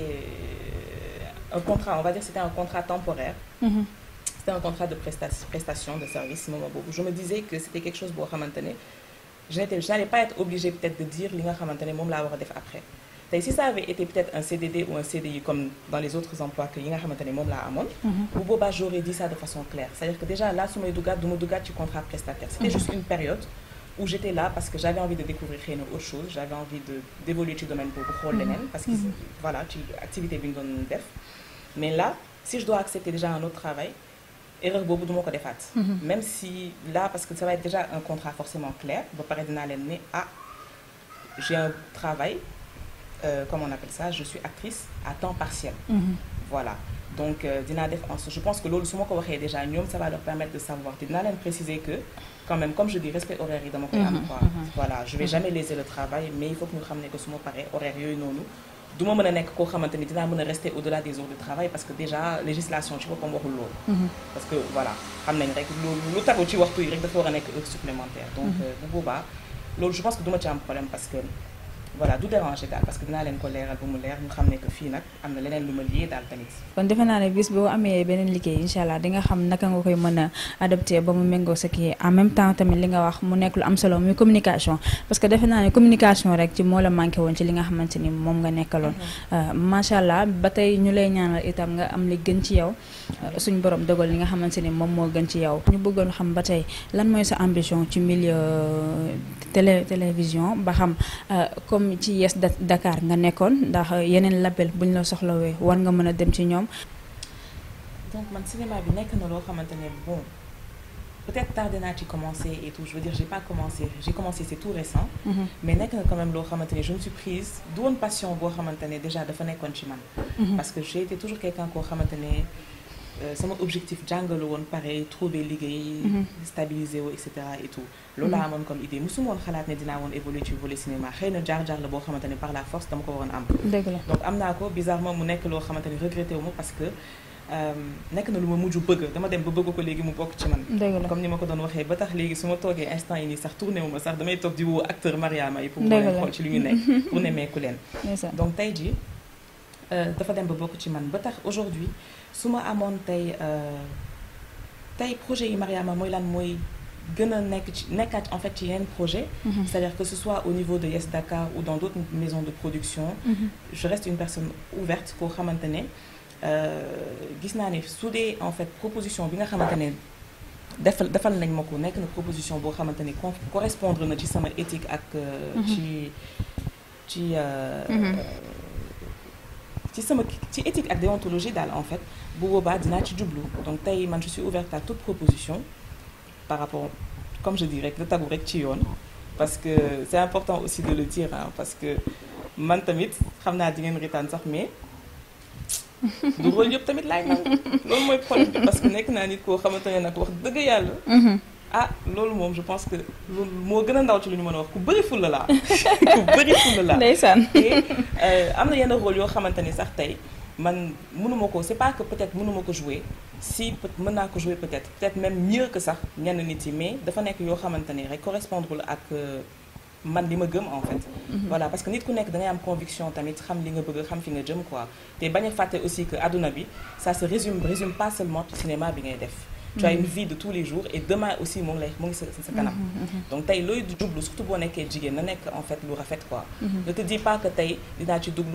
un contrat, on va dire c'était un contrat temporaire. C'était un contrat de prestation de service moment boobu je me disais que c'était quelque chose boo xamante ne je n'allais pas être obligée peut-être de dire li nga xamante ne moom laa war a def après. tey si ça avait été peut-être un CDD ou un CDI comme dans les autres emplois que yi nga xamante ne moom laa amoon. bu boobaa j'aurais dit ça de façon claire c'est-à-dire que déjà là su may duggaat du ma duggaat ci contrat prestataire. C'était juste une période où j'étais là parce que j'avais envie de découvrir xëy na autre chose j'avais envie d'évoluer ci domaine boobu xool leneen parce que voilà ci activité bi ñu doon def mais là si je dois accepter déjà un autre travail erreur boobu du ma ko defaat. Même si là parce que ça va être déjà un contrat forcément clair ba pare dinaa leen ne ah j'ai un travail. Comment on appelle ça je suis actrice à temps partiel. Voilà donc dinaa def en je pense que loolu su ma ko waxee déjà ñoom ça va leur permettre de savoir te dinaa leen préciser que quand même comme je dis respect horaire yi dama koy am quoi. Voilà je vais jamais léser le travail mais il faut que ñu xam ne que su ma paree horaire yooyu noonu du ma mën a nekk koo xamante ni dinaa mën a rester au-delà des heures de travail parce que déjà législation ci boppam waxul loolu. Parce que voilà xam nañ rek lu tagu ci waxtu yi rek dafa war a nekk heure supplémentaire. Donc bu boobaa loolu je pense que du ma ci am problème parce que. Voilà du déranger daal parce que dinaa leen ko leeral ba mu leer ñu xam ne que fii nag am na leneen lu ma liyee daal tamit. kon defe naa ne bis boo amee beneen liggéey incha allah di nga xam naka nga koy mën a adapté ba mu méngoo sa kii en même temps tamit li nga wax mu nekk lu am solo muy communication parce que defe naa ne communication rek ci moo la manqué woon ci li nga xamante ni moom nga nekkaloon. macha allah ba tey ñu lay ñaanal itam nga am li gën ci yow suñu borom dogal li nga xamante ni moom moo gën ci yow. ñu bëggoon xam ba tey lan mooy sa ambition ci milieu télévision ba xam comme ci Yes Dakar nga nekkoon ndax yeneen label buñ la soxlawee war nga mën a dem ci ñoom. Donc man cinéma bi nekk na loo xamante ne bon peut-être tardé naa ci commencer et tout je veux dire j'ai commencé c'est tout récent. Mais nekk na quand même loo xamante ne je me suis prise du woon passion boo xamante ne déjà dafa nekkoon ci man. Parce que j'ai été toujours quelqu'un koo xamante ne sama objectif jàngalu woon pare trouver liggéey. Stabiliser wu et cetera et tout. loolu laa amoon comme idée musuma woon xalaat ne dinaa woon évoluer ci volet cinéma xëy na jaar-jaar la boo xamante ne par la force dama ko waroon am. Dëgg la donc am naa ko bizarrement mu nekk loo xamante ne regretté wu ma parce que nekk na lu ma mujj bëgg dama dem ba bëgg ko léegi mu bokk ci man. Dëgg la comme ni ma ko doon waxee ba tax léegi su ma toogee instant yi nii sax tourné wu ma sax damay toog di woo acteur Mariama yi pour leen xool ci li ñu nekk pour nemmeeku leen. Donc tey jii dafa dem ba bokk ci man ba tax aujourd'hui su ma amoon tey projet yi Mariama mooy lan mooy gën a nekkaat en fait ci yeneen projet. C'est-à-dire que ce soit au niveau de Yes Dakar ou dans d'autres maisons de production. Je reste une personne ouverte koo xamante ne gis naa ne su dee en fait proposition bi nga xamante ne defal nañ ma ko nekk na proposition boo xamante ne correspondre na ci sama éthique ak ci éthique ak déontologie daal en fait bu boobaa dinaa ci jublu donc tey man je suis ouverte à toute proposition par rapport comme je dis rek da tagu rek ci yoon parce que c'est important aussi de le dire parce que man tamit xam naa di ngeen ritaan sax mais du rôle yëpp tamit laay nangu loolu mooy problème bi parce que nekk naa nit koo xamante ne nag wax dëgg yàlla loolu moom je pense que loolu moo gën a ndaw ci lu ñu mën a wax ku bëri fulla laa ku bëri fulla laa ndeysaan am na yenn rôle yoo xamante ni sax tey man mënuma ko c'est pas que peut-être mënuma ko jouer si mën naa ko jouer peut-être même mieux que sax ñenn nit yi mais dafa nekk yoo xamante ni rek correspondre ak man li ma gëm en fait. Voilà parce que nit ku nekk da ngay am conviction tamit xam li nga bëgg xam fi nga jëm quoi te bañ a fàtte aussi que adduna bi ça se résume pas seulement ci cinéma bi ngay def. Tu as une vie de tous les jours et demain aussi mu ngi sa kanam. Donc tey looy jublu surtout boo nekkee jigéen na nekk en fait lu rafet quoi. Ne te dis pas que tey dinaa ci dugg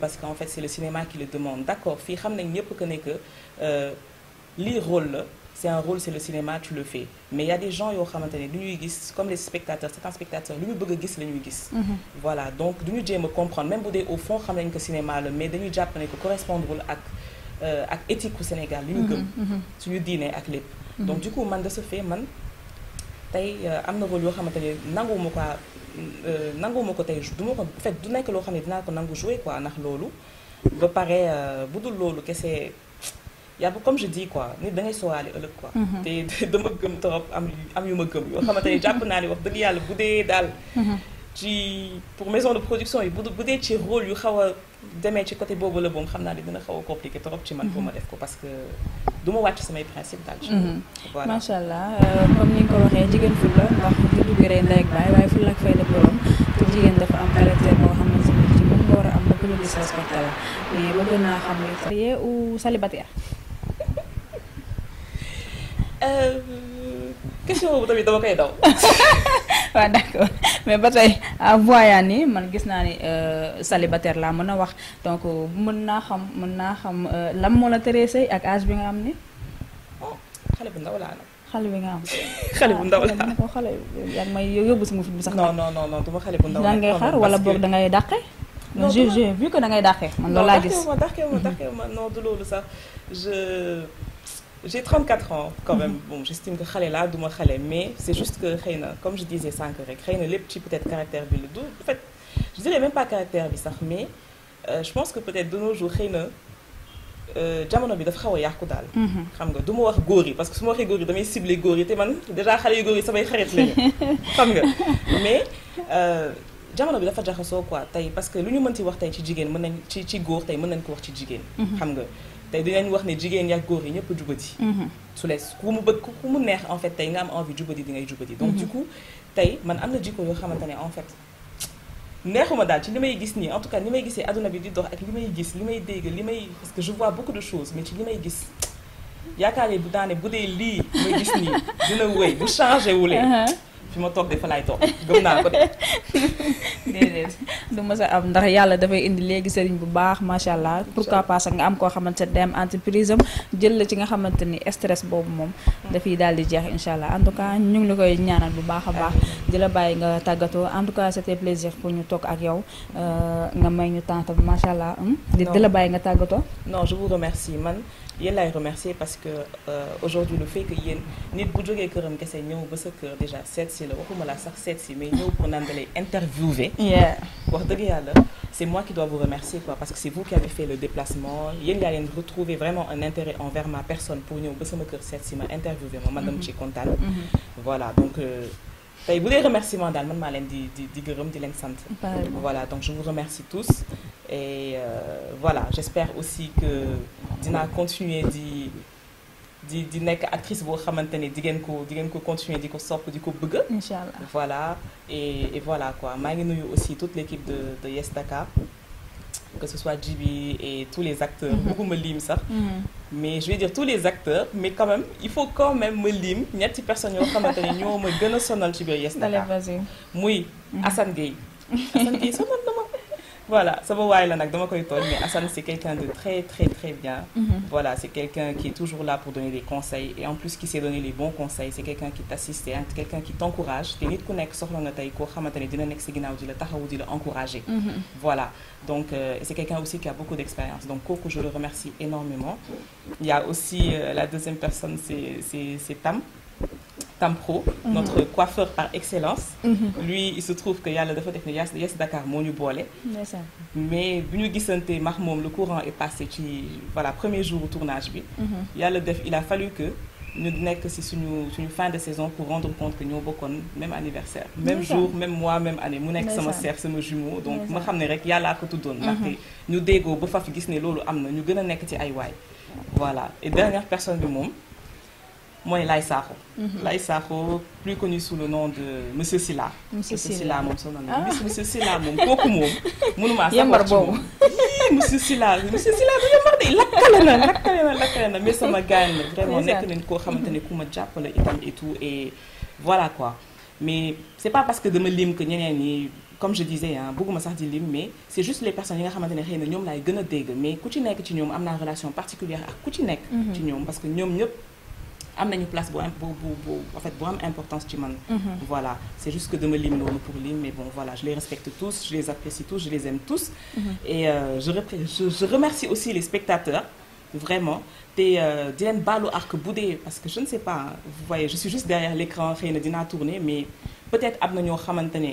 parce que en fait c'est le cinéma qui le demande d'accord fii xam nañ ñëpp que ne que lii rôle la. C'est un rôle, c'est le cinéma, tu le fais. Mais il y a des gens, comme les spectateurs, certains spectateurs, ils veulent gis la ñuy gis. Voilà, donc nous devons me comprendre, même si au fond, nous savons que le cinéma, mais nous devons correspondre à l'éthique au Sénégal, nous devons nous dîner avec les. Donc du coup, man de ce fait, man, tay amna rôle yo xamantene nangu mako tay duma ko en fait du nek lo xamné dina ko nangu jouer quoi nak lolu ba paré budul lolu kessé yaa comme je dis quoi nit da ngay sóoraale ëllëg quoi. te dama gëm trop am yu ma gëm yoo xamante ne jàpp naa ne wax dëgg yàlla bu dee daal. pour maison de production yi bu dee ci rôle yu xaw a demee ci côté boobu la moom xam naa ne dina xaw a compliqué trop ci man pour ma def ko parce que du ma wàcc samay principe daal ci voilà macha allah comme ni nga ko waxee jigéen ful la ndax du dugg rek ndey ak baay waaye ful ak fay la borom te jigéen dafa am caractère boo xamante ni ci moom nga war a am ba ku la gis respecté la mais bëgg naa xam ne marié ou célibataire. question boobu tamit dama koy daw. waaw d'accord mais ba tey voyant ni man gis naa ni célibataire laa mën a wax donc mën naa xam lan moo la teree sëy ak âge bi nga am ni. xale bu ndaw laa nag. xale bi nga am. xale bu ndaw laa ko xale yaa ngi may yóbbu sama fit bi sax. non duma xale bu ndaw da ngay xaar wala boog da ngay dàqe. non j'ai vu que da ngay dàqe man loolu laa gis. dàqe ma non du loolu sax j'ai 34 ans quand même. Bon, j'estime que xale laa duma xale mais c'est juste que xëy na comme je disais sànq rek xëy na lépp ci peut-être caractère bi la du en fait je dirais même pas caractère bi sax mais je pense que peut-être de nos jours xëy na jamono bi dafa xaw a yàqu daal. xam nga du ma wax góor yi parce que su ma waxee góor yi damay cibler góor yi te man déjà xale yu góor yi samay xarit lañu xam nga mais jamono bi dafa jaxasoo quoi tey parce que lu ñu mënti wax tey ci jigéen mën nañ ci góor tey mën nañ ko wax ci jigéen. xam nga tey dinañ wax ne jigéen yak góor yi ñëpp jubati. su lees ku mu bëgg ku mu neex en fait tey nga am envie jubati di ngay jubati. donc du coup tey man am na jikko yoo xamante ne en fait neexuma daal ci li may gis nii en tout cas li may gisee adduna bi di dox ak li may gis li may dégg li may parce que je vois beaucoup de choses mais ci li may gis yaakaar bu daane bu dee lii may gis nii dina wéy bu changé wulee fi ma toog de fa laay toog gëm naa ko de. déedéet du mës a am ndax yàlla dafay indi léegi sëriñ bu baax macha allah pourquoi pas sax nga am koo xamante ne dem entreprise am jël la ci nga xamante ni stress boobu moom. dafay daal di jeex incha allah en tout cas ñu ngi la koy ñaanal bu baax a baax. di la bàyyi nga tàggatoo en tout cas c'était plaisir pour ñu toog ak yow nga may ñu temps tamit macha allah. di la bàyyi nga tàggatoo. non je vous remercie man. yéen laay remercier parce que aujourd'hui le fait que yéen nit bu jógee këram kese ñëw ba sa kër déjà seet si la waxuma la sax seet si mais ñëw pour naan da lay interviewer. wax dëgg yàlla c'est moi qui dois vous remercier quoi parce que c'est vous qui avez fait le déplacement yéen yaa leen retrouver vraiment un intérêt envers ma personne pour ñëw ba sama kër seet si ma interviewer ma man dama ci kontaan. voilà donc tey bu dee remerciement daal man maa leen di gërëm di leen sant. voilà donc je vous remercie tous et voilà j'espère aussi que dinaa continuer di nekk actrice boo xamante ne di ngeen ko continuer di ko sopp di ko bëgg. Inch'Allah. voilà et voilà quoi maa ngi nuyu aussi toute l'équipe de Yes Dakar que ce soit Djibi et tous les acteurs. bëgguma lim sax. mais je vais dire tous les acteurs mais quand même il faut quand même ma lim ñetti personnes yoo xamante ne ñoo ma gën a sonal ci biir Yes Dakar. muy Assane Gueye. Assane Gueye sonal na ma. voilà sama waay la nag dama koy tooñ mais Assane c'est quelqu'un de très très très bien. voilà c'est quelqu'un qui est toujours là pour donner des conseils et en plus qui sait donner les bons conseils c'est quelqu'un qui t'assiste et quelqu'un qui t'encourage te nit ku nekk soxla nga tey koo xamante ne dina nekk si ginnaaw di la taxawu di la encourager. voilà donc c'est quelqu'un aussi qui a beaucoup d'expérience donc kooku je le remercie énormément il y a aussi la deuxième personne c'est Tam Pro, notre coiffeur par excellence. Lui, il se trouve que yàlla dafa def ne Yes Dakar moo ñu boole. mais bu ñu gisante max moom le courant est passé ci voilà premier jour tournage bi. yàlla def il a fallu que ñu nekk ci suñu fin de saison pour rendre compte que ñoo bokkoon même anniversaire. même jour même mois même année mu nekk sama sœur sama jumeau donc ma xam ne rek yàllaa ko tuddoon. ndaxte ñu déggoo ba faf gis ne loolu am na ñu gën a nekk ci ay waay. voilà et dernière personne bi moom. mooy Lay Sakho. Lay Sakho plus connu sous le nom de Monsieur Silla. Monsieur Silla moom sonal na Monsieur Silla moom kooku moom. mënuma sax wax ci moom Monsieur Silla du yambar de lakkale na mais sama gaañ la vraiment nekk nañ koo xamante ne ku ma jàppale itam et tout et voilà quoi mais c'est pas parce que dama lim que ñeneen ñi comme je disais bëgguma sax di lim mais c'est juste les personnes yi nga xamante ne xëy na ñoom laay gën a dégg mais ku ci nekk ci ñoom am naa relation particulière ak ku ci nekk ci ñoom parce que ñoom ñëpp am nañu place bu en fait bu am importance ci man. voilà c'est juste que dama lim loolu pour lim mais bon voilà je les respecte tous je les apprécie tous je les aime tous. et je remercie aussi les spectateurs vraiment te di leen baalu ak bu dee parce que je ne sais pas vous voyez je suis juste derrière l'écran xëy na dinaa tourner mais peut-être am na ñoo xamante ne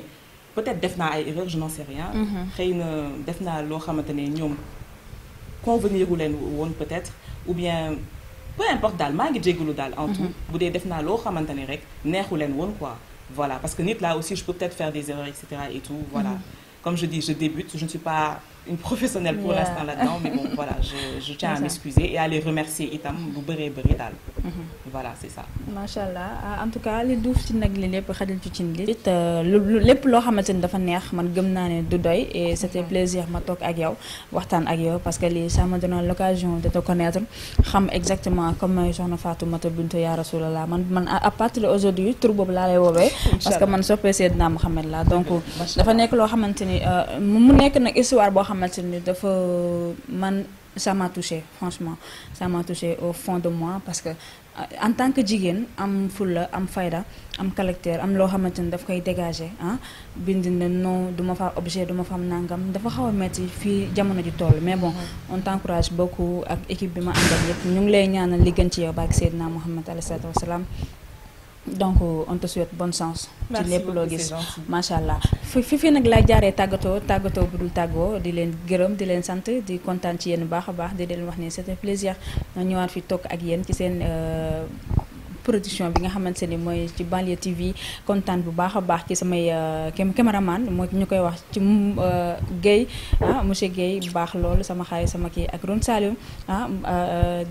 peut-être def naa ay erreurs je n'en sais rien. xëy na def naa loo xamante ne ñoom convenir wu leen woon peut-être ou bien. peu importe daal maa ngi jégalu daal en tout bu dee def naa loo xamante ne rek neexu leen woon quoi voilà, parce que nit là aussi je peux peut-être faire des erreurs, etc. et tout, voilà. Comme je dis, je débute, je ne suis pas une professionnelle pour l'instant là-dedans, mais bon, voilà, je tiens à m'excuser et à les remercier itam bu bëree bëri daal. Voilà, c'est ça. macha allah en tout cas li duuf ci nag li lépp xajal ci cin li. it lépp loo xamante ni dafa neex man gëm naa ne du doy et c'était plaisir ma toog ak yow waxtaan ak yow parce que lii ça me donne l'occasion de te connaître xam exactement comme soxna Fatoumata Bintou Ya Rasulallah man à partir d'aujourd'hui tur boobu laa lay woowee. parce que man soppee Seydina Mohamed la donc dafa nekk loo xamante ni mu nekk nag histoire boo xamante ni dafa man ça m'a touché franchement ça m'a touché au fond de moi parce que en tant que jigéen am fulla am fayda am caractère am loo xamante ni daf koy dégager ah bind na non du ma fa objet du ma fa am nangam dafa xaw a metti fii jamono ji toll mais bon on t'encourage beaucoup ak équipe bi ma àndal yëpp ñu ngi lay ñaanal li gën ci yow barke Seydina Mohamed alayhi salaatu wasalaam donc on te souhaite bonne chance. ci lépp loo gis macha allah fi nag lay jaaree tàggatoo bu dul tàggoo di leen gërëm di leen sant di kontaan ci yéen bu baax a baax di leen wax ni c'était plaisir na ñëwaat fi toog ak yéen ci seen production bi nga xamante ni mooy ci Banlieue TV kontaan bu baax a baax ci samay caméraman mooy ñu koy wax ci Guèye monsieur Guèye bu baax loolu sama xarit sama kii ak Ron Saliou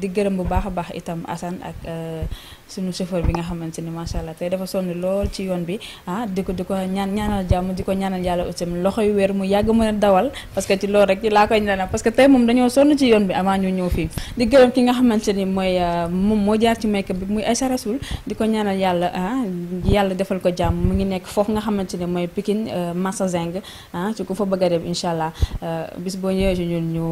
di gërëm bu baax a baax itam Assane ak suñu chauffeur bi nga xamante ni macha allah tey dafa sonn lool ci yoon bi di ko ñaanal jàmm di ko ñaanal yàlla itam loxo yu wér mu yàgg mën a dawal parce que ci loolu rek ci laa koy ñaanal parce que tey moom dañoo sonn ci yoon bi avant ñu ñëw fii di gërëm ki nga xamante ni mooy moom moo jaar ci make-up bi muy Aïssa Rasoul di ko ñaanal yàlla yàlla defal ko jàmm mu ngi nekk foofu nga xamante ni mooy Pikine Massa Zeng ci ku fa bëgg a dem incha allah bis boo ñëwee ci ñun ñu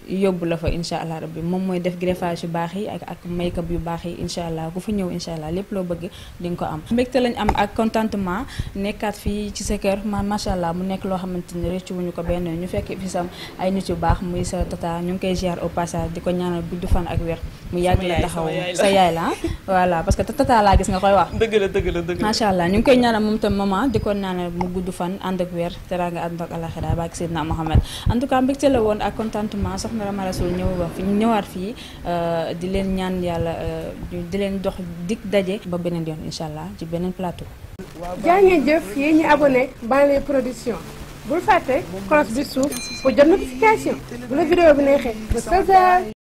yóbbu la fa incha allah rabbi moom mooy def greffage yu baax yi ak make-up yu baax yi incha allah ku fa ñëw incha allah lépp loo bëgg di nga ko am mbégte lañ am ak contentement nekkaat fii ci sa kër macha allah mu nekk loo xamante ni rëccu wuñu ko benn ñu fekk fi sam ay nit yu baax muy sa tata ñu ngi koy ziar au passage di ko ñaanal gudd fan ak wér mu yàgg la taxaw sa yaay la voilà parce que tata laa gis nga koy wax dëgg la macha allah ñu ngi koy ñaanal moom tam maman di ko ñaanal mu gudd fan ànd ak wér teraanga ànd ak alaxira baak Seydina Mohamed en tout cas mbégte la woon ak contentement soxna Rama Rasoul ñëwaat fii di leen ñaan yàlla di leen dox dig daje ba beneen yoon incha allah ci beneen plateau. jaa ngeen jëf yéen ñi abonné Banlieue Production bul fàtte cloche bi suuf pour jot notification bu la vidéo bi neexee ba